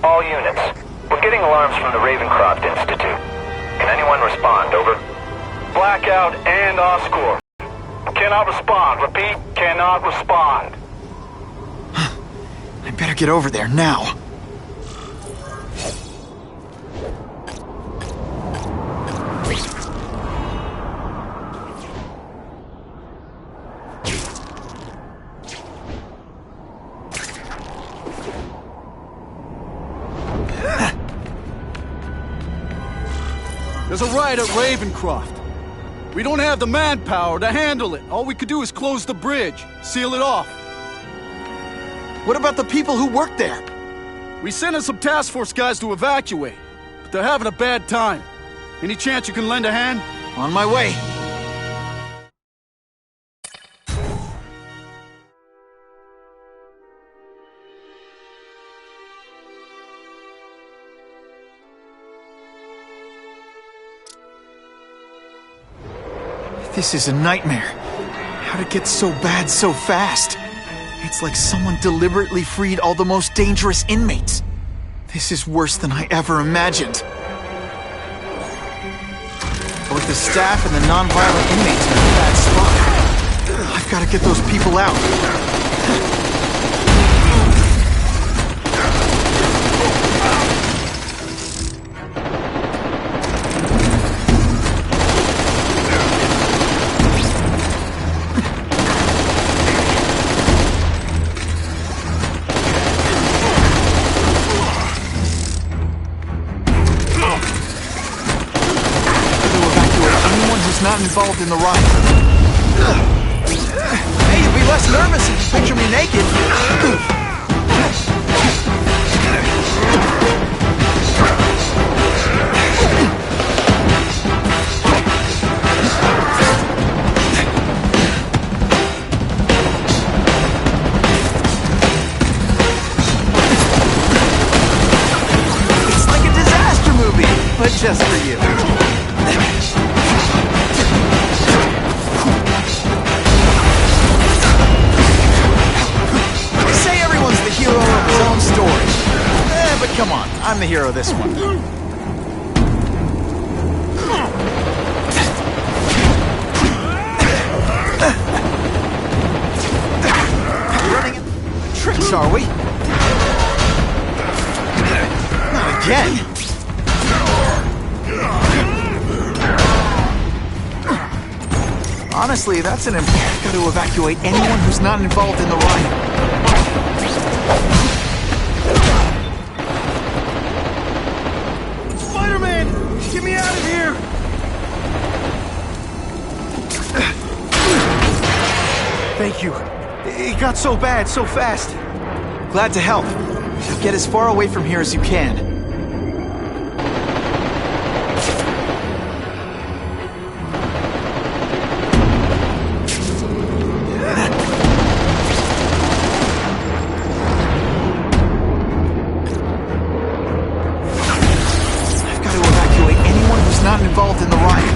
All units. We're getting alarms from the Ravencroft Institute. Can anyone respond? Over. Blackout and Oscorp. Cannot respond. Repeat, cannot respond. I better get over there now. There's a riot at Ravencroft. We don't have the manpower to handle it. All we could do is close the bridge, seal it off. What about the people who work there? We sent in some task force guys to evacuate, but they're having a bad time. Any chance you can lend a hand? On my way. This is a nightmare. How'd it get so bad so fast? It's like someone deliberately freed all the most dangerous inmates. This is worse than I ever imagined. Both the staff and the non-violent inmates are in a bad spot. I've got to get those people out. Not involved in the riot. Hey, you'd be less nervous if you picture me naked. It's like a disaster movie, but just for you. Hero of his own story. But come on, I'm the hero of this one. Running tricks, are we? Not again. Honestly, that's an imperative. Got to evacuate anyone who's not involved in the riot. Spider-Man! Get me out of here! Thank you. It got so bad, so fast. Glad to help. Now get as far away from here as you can. Not involved in the riot.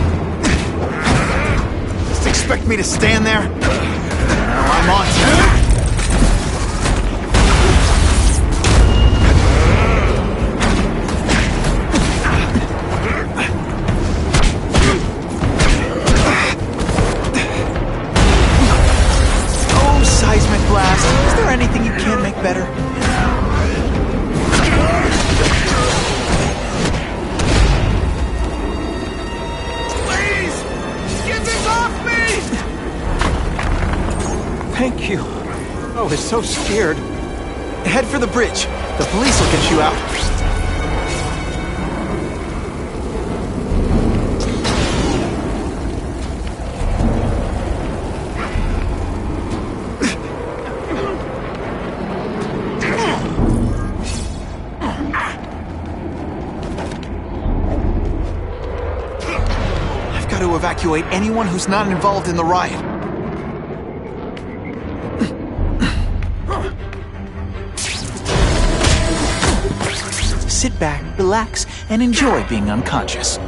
Just expect me to stand there? I'm on to Oh, seismic blast. Is there anything you can't make better? Thank you. I was so scared. Head for the bridge. The police will get you out. I've got to evacuate anyone who's not involved in the riot. Sit back, relax, and enjoy being unconscious.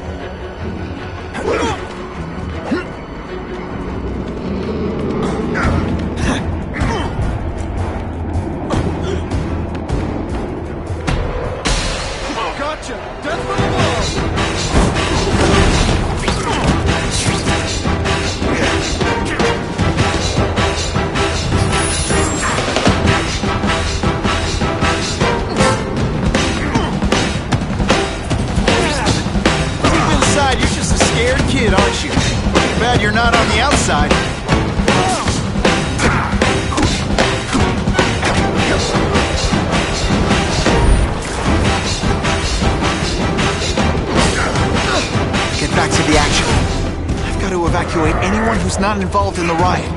evacuate anyone who's not involved in the riot.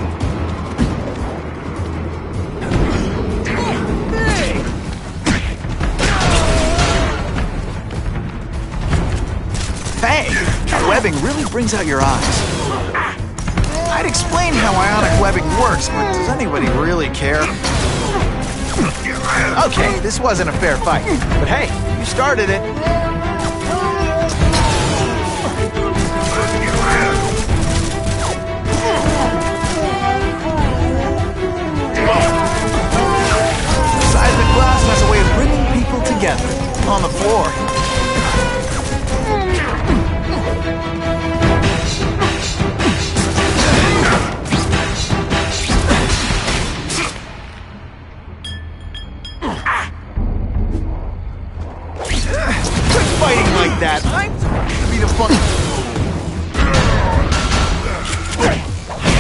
Hey! Webbing really brings out your eyes. I'd explain how ionic webbing works, but does anybody really care? Okay, this wasn't a fair fight, but hey, you started it. Seismic blast has a way of bringing people together on the floor. Fighting like that, I'm gonna be the fun.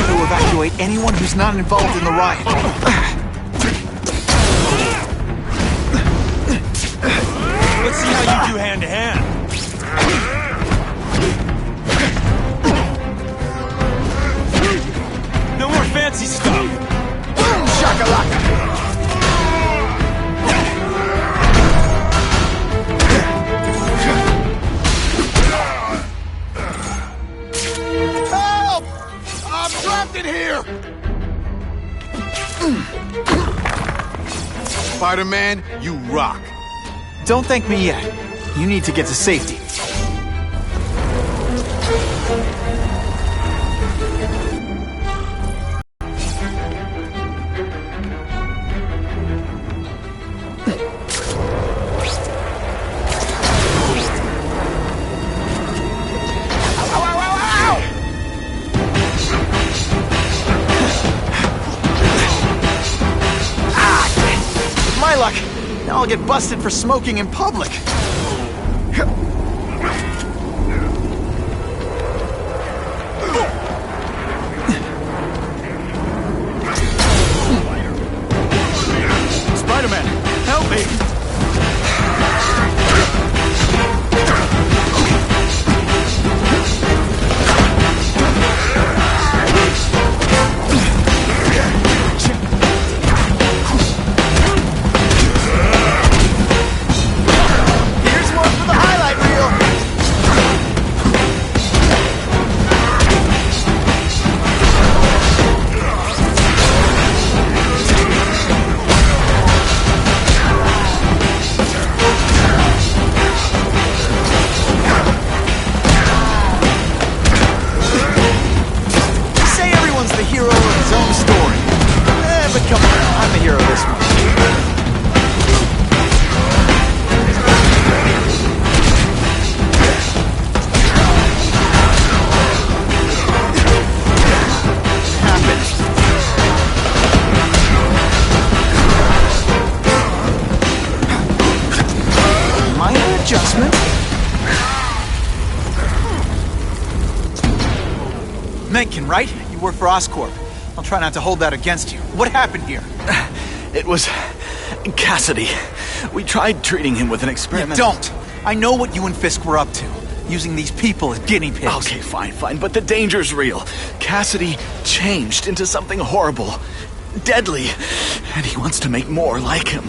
To evacuate anyone who's not involved in the riot. Let's see how you do hand to hand. No more fancy stuff. Boom shakalaka. In here! Spider-Man, you rock. Don't thank me yet. You need to get to safety. Now I'll get busted for smoking in public. Spider-Man, help me! Mencken, right? You work for Oscorp. I'll try not to hold that against you. What happened here? It was Cassidy. We tried treating him with an experiment. You don't! I know what you and Fisk were up to. Using these people as guinea pigs. Okay, fine, but the danger's real. Cassidy changed into something horrible, deadly, and he wants to make more like him.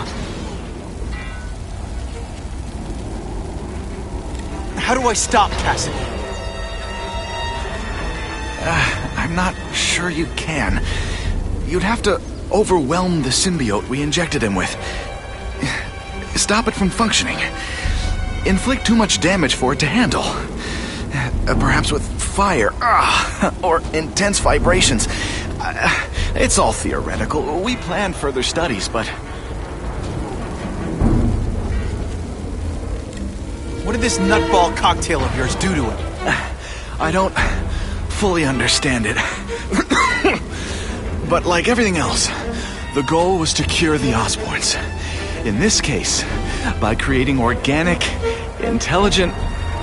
How do I stop Cassidy? I'm not sure you can. You'd have to overwhelm the symbiote we injected him with. Stop it from functioning. Inflict too much damage for it to handle. Perhaps with fire, or intense vibrations. It's all theoretical. We planned further studies, but... What did this nutball cocktail of yours do to it? I don't fully understand it. But like everything else, the goal was to cure the Osborns. In this case, by creating organic, intelligent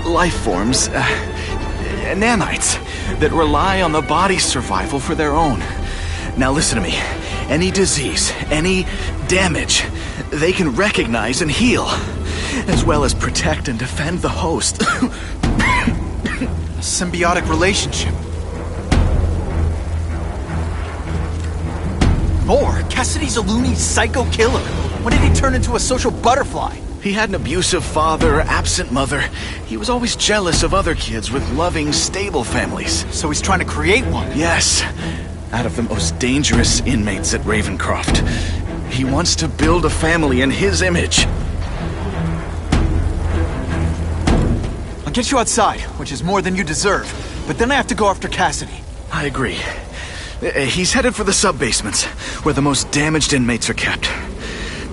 life forms, nanites, that rely on the body's survival for their own. Now listen to me. Any disease, any damage, they can recognize and heal, as well as protect and defend the host. A symbiotic relationship. Cassidy's a loony psycho killer. When did he turn into a social butterfly? He had an abusive father, absent mother. He was always jealous of other kids with loving, stable families. So he's trying to create one. Yes, out of the most dangerous inmates at Ravencroft. He wants to build a family in his image. I'll get you outside, which is more than you deserve. But then I have to go after Cassidy. I agree. He's headed for the sub-basements, where the most damaged inmates are kept.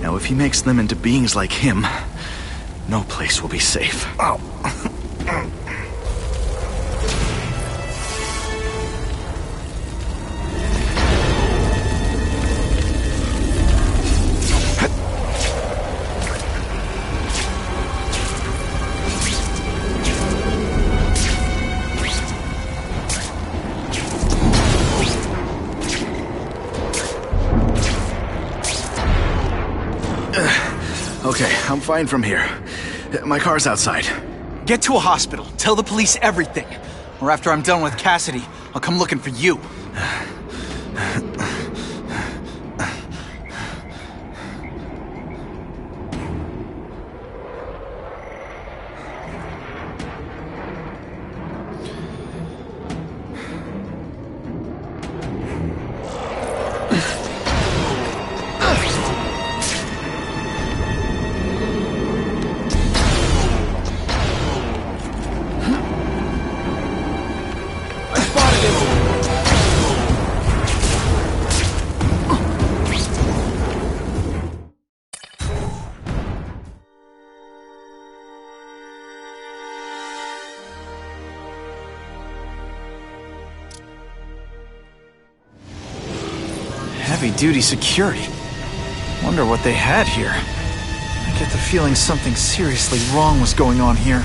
Now, if he makes them into beings like him, no place will be safe. Oh. Okay, I'm fine from here. My car's outside. Get to a hospital. Tell the police everything. Or after I'm done with Cassidy, I'll come looking for you. Heavy-duty security. Wonder what they had here. I get the feeling something seriously wrong was going on here.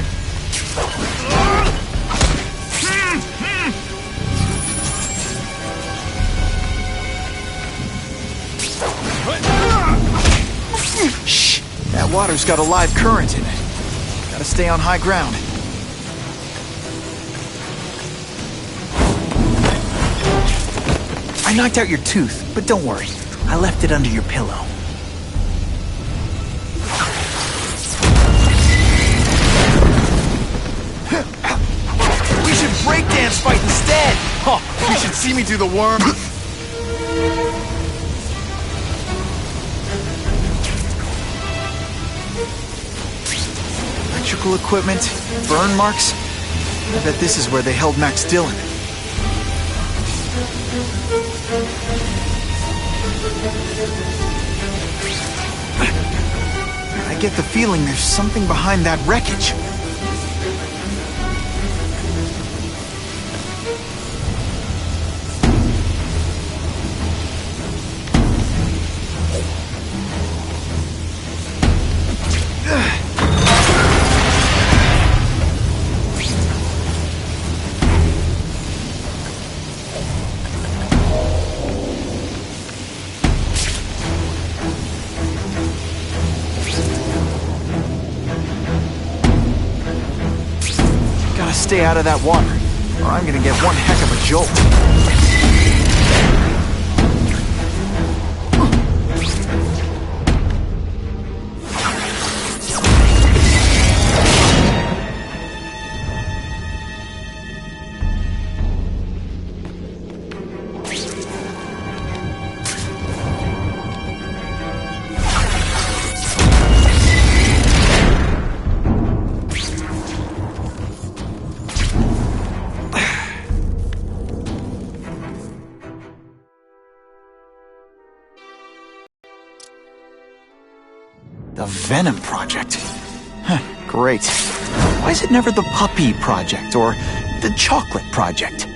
Shh! That water's got a live current in it. Gotta stay on high ground. I knocked out your tooth, but don't worry. I left it under your pillow. We should breakdance fight instead! Oh, you should see me do the worm. Electrical equipment, burn marks. I bet this is where they held Max Dillon. I get the feeling there's something behind that wreckage. Stay out of that water, or I'm gonna get one heck of a jolt. The Venom Project? Huh, great. Why is it never the Puppy Project or the Chocolate Project?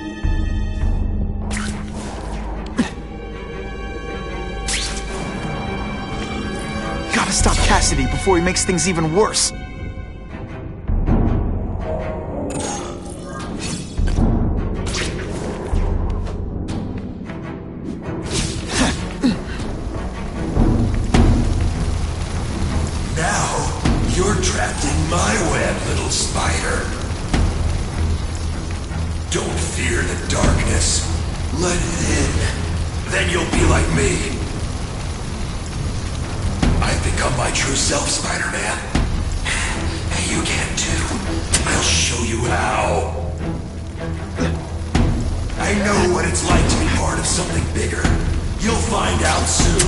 Gotta stop Cassidy before he makes things even worse. Trapped in my web, little spider. Don't fear the darkness. Let it in. Then you'll be like me. become my true self, Spider-Man? Hey, you can too. I'll show you how. I know what it's like to be part of something bigger. You'll find out soon.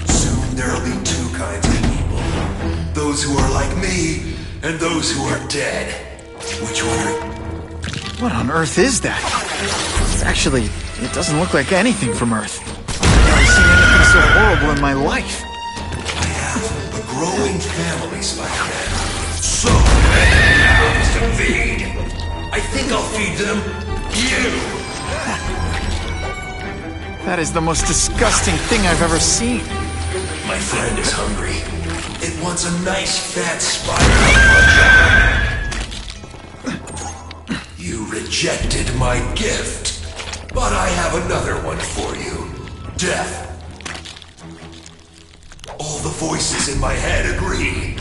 Soon there'll be two kinds of people. Those who are like me, and those who are dead. Which one are... What on earth is that? Actually, it doesn't look like anything from Earth. I've never seen anything so horrible in my life. I have a growing family, Spider-Man. So many mouths to feed. I think I'll feed them you. That is the most disgusting thing I've ever seen. My friend is hungry. It wants a nice fat spider. You rejected my gift, but I have another one for you. Death. All the voices in my head agree. You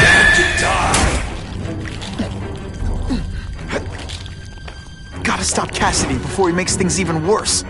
have to die. Gotta stop Cassidy before he makes things even worse.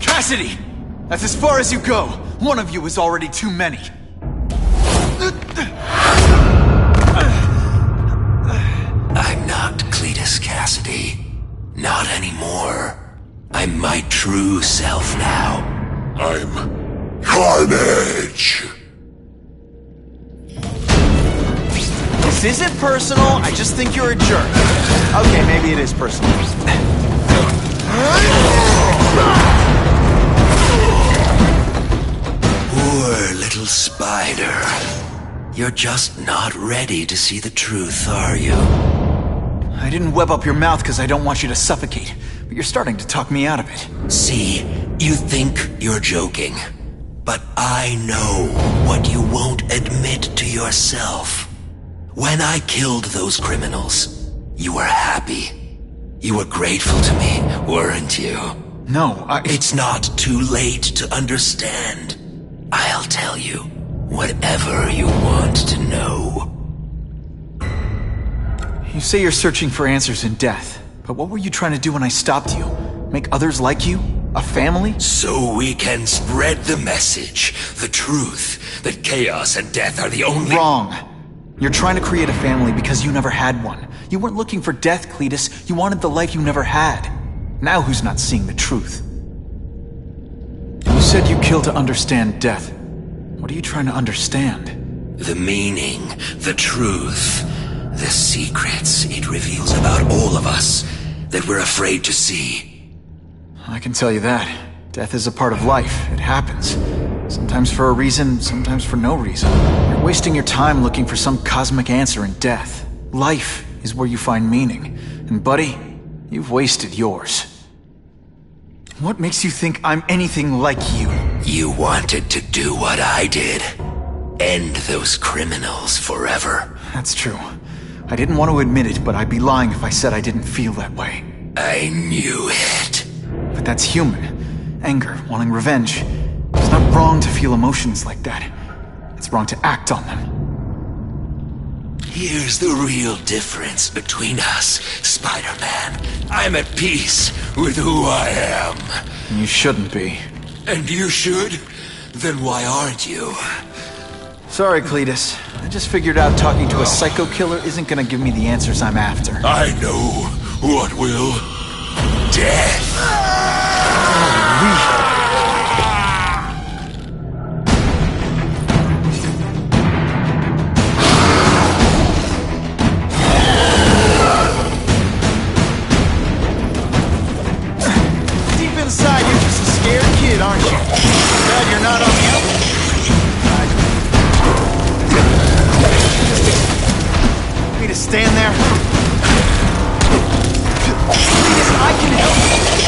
Cassidy! That's as far as you go. One of you is already too many. I'm not Cletus Cassidy. Not anymore. I'm my true self now. I'm Carnage! This isn't personal, I just think you're a jerk. Okay, maybe it is personal. Poor little spider. You're just not ready to see the truth, are you? I didn't web up your mouth because I don't want you to suffocate, but you're starting to talk me out of it. See, you think you're joking. But I know what you won't admit to yourself. When I killed those criminals, you were happy. You were grateful to me, weren't you? No, It's not too late to understand. I'll tell you whatever you want to know. You say you're searching for answers in death, but what were you trying to do when I stopped you? Make others like you? A family? So we can spread the message, the truth, that chaos and death are the only— Wrong. You're trying to create a family because you never had one. You weren't looking for death, Cletus. You wanted the life you never had. Now who's not seeing the truth? You said you killed to understand death. What are you trying to understand? The meaning, the truth, the secrets it reveals about all of us that we're afraid to see. I can tell you that. Death is a part of life. It happens. Sometimes for a reason, sometimes for no reason. You're wasting your time looking for some cosmic answer in death. Life is where you find meaning. And buddy, you've wasted yours. What makes you think I'm anything like you? You wanted to do what I did. End those criminals forever. That's true. I didn't want to admit it, but I'd be lying if I said I didn't feel that way. I knew it. But that's human. Anger, wanting revenge. It's not wrong to feel emotions like that. It's wrong to act on them. Here's the real difference between us, Spider-Man. I'm at peace with who I am. You shouldn't be. And you should? Then why aren't you? Sorry, Cletus. I just figured out talking to a psycho killer isn't gonna give me the answers I'm after. I know what will. Death. Deep inside, you're just a scared kid, aren't you? Glad you're not on the outside. Me to stand there? Cletus, I can help you.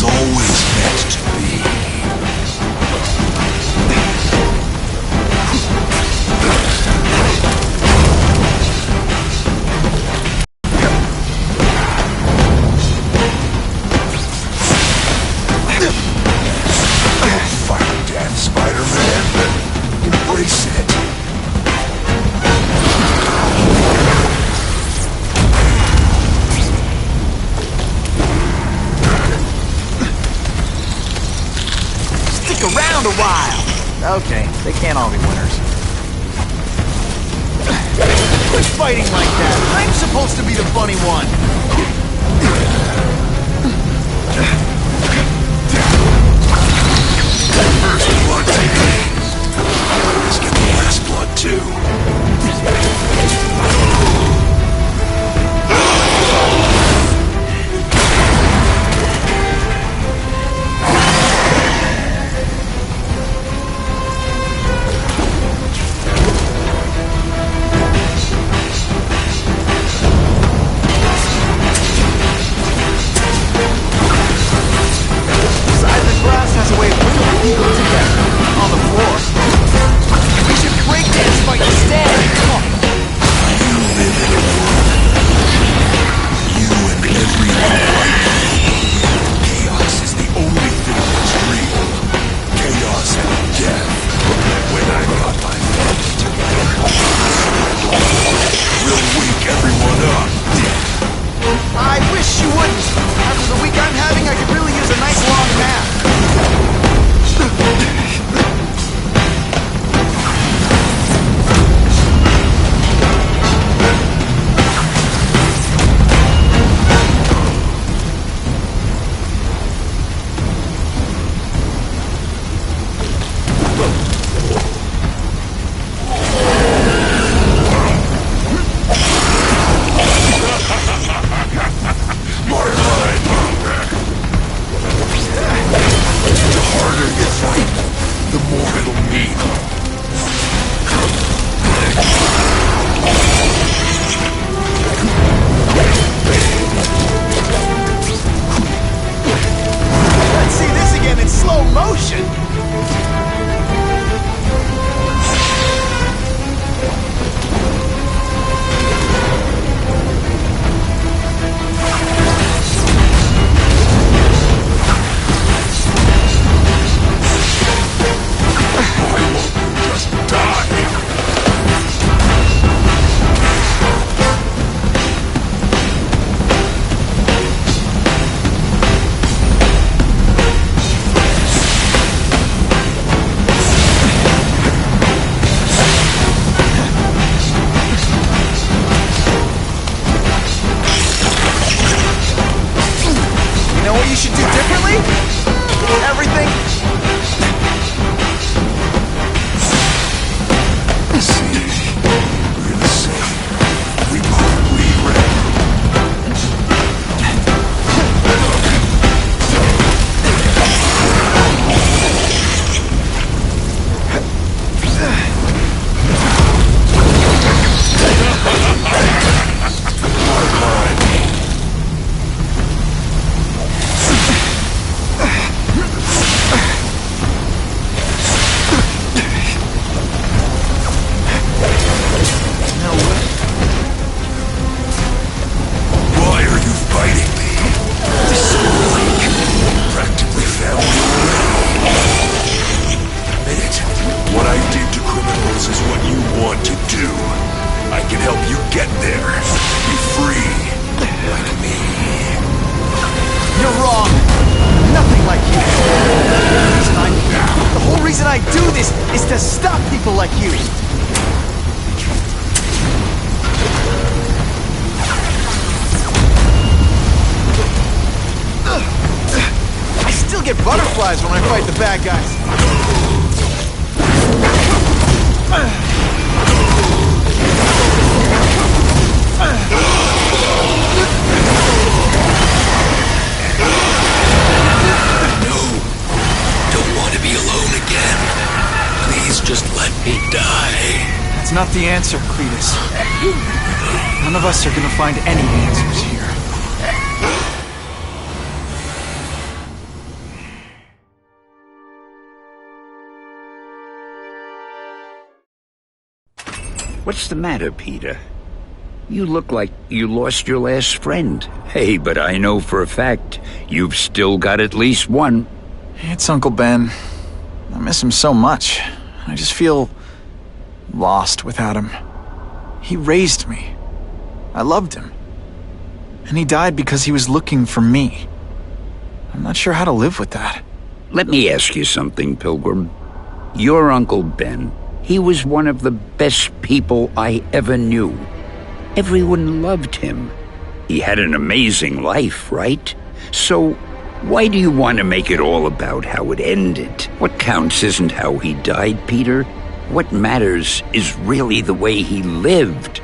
always meant to be. Fight death, Spider-Man. Embrace it. Around a while. Okay, they can't all be winners. Quit fighting like that. I'm supposed to be the funny one. First blood taken. Let's get the last blood too. Has a way of bringing people together on the floor. We should break dance fight instead. Come on. You live in a world. You and everyone like you. Chaos is the only thing that's real. Chaos and death. When I got my family together, we'll wake everyone up. I wish you wouldn't. After the week I'm having, I could really use a nice long nap. To stop people like you! I still get butterflies when I fight the bad guys. No, don't want to be alone again. Please just let me die. That's not the answer, Cletus. None of us are gonna find any answers here. What's the matter, Peter? You look like you lost your last friend. Hey, but I know for a fact you've still got at least one. It's Uncle Ben. I miss him so much. I just feel lost without him. He raised me. I loved him. And he died because he was looking for me. I'm not sure how to live with that. Let me ask you something, Pilgrim. Your Uncle Ben, he was one of the best people I ever knew. Everyone loved him. He had an amazing life, right? So, why do you want to make it all about how it ended? What counts isn't how he died, Peter. What matters is really the way he lived.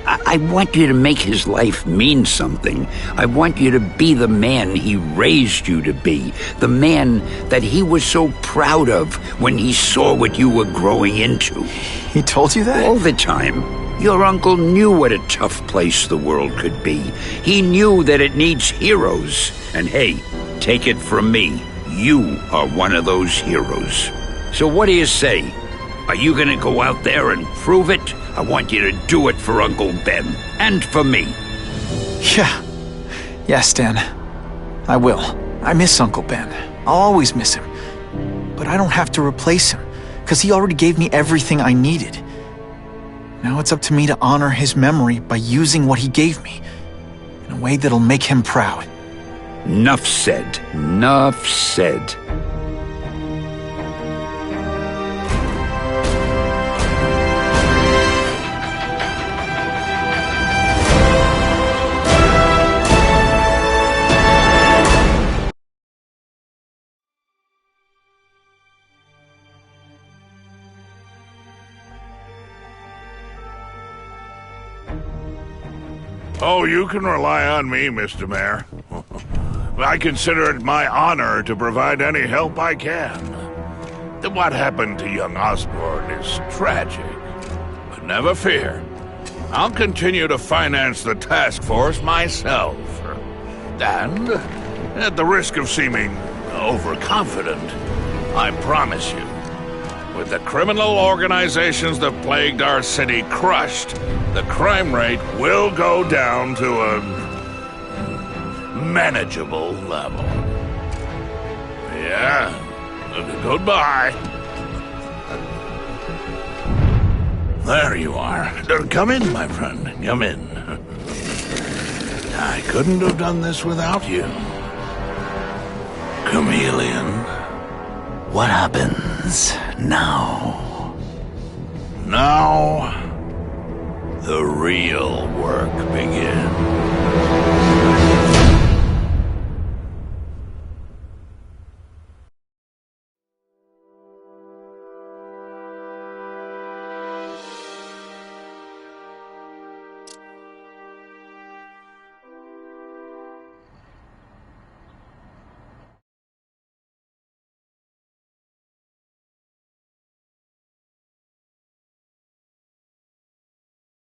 I want you to make his life mean something. I want you to be the man he raised you to be. The man that he was so proud of when he saw what you were growing into. He told you that? All the time. Your uncle knew what a tough place the world could be. He knew that it needs heroes. And hey, take it from me, you are one of those heroes. So what do you say? Are you gonna go out there and prove it? I want you to do it for Uncle Ben, and for me. Yeah. Yes, Dan. I will. I miss Uncle Ben. I'll always miss him. But I don't have to replace him, because he already gave me everything I needed. Now it's up to me to honor his memory by using what he gave me, in a way that'll make him proud. Nuff said. Nuff said. Oh, you can rely on me, Mr. Mayor. I consider it my honor to provide any help I can. What happened to young Osborn is tragic, but never fear. I'll continue to finance the task force myself. And, at the risk of seeming overconfident, I promise you, with the criminal organizations that plagued our city crushed, the crime rate will go down to a manageable level. Yeah, goodbye. There you are. Come in, my friend. Come in. I couldn't have done this without you. Chameleon. What happens now? Now, the real work begins.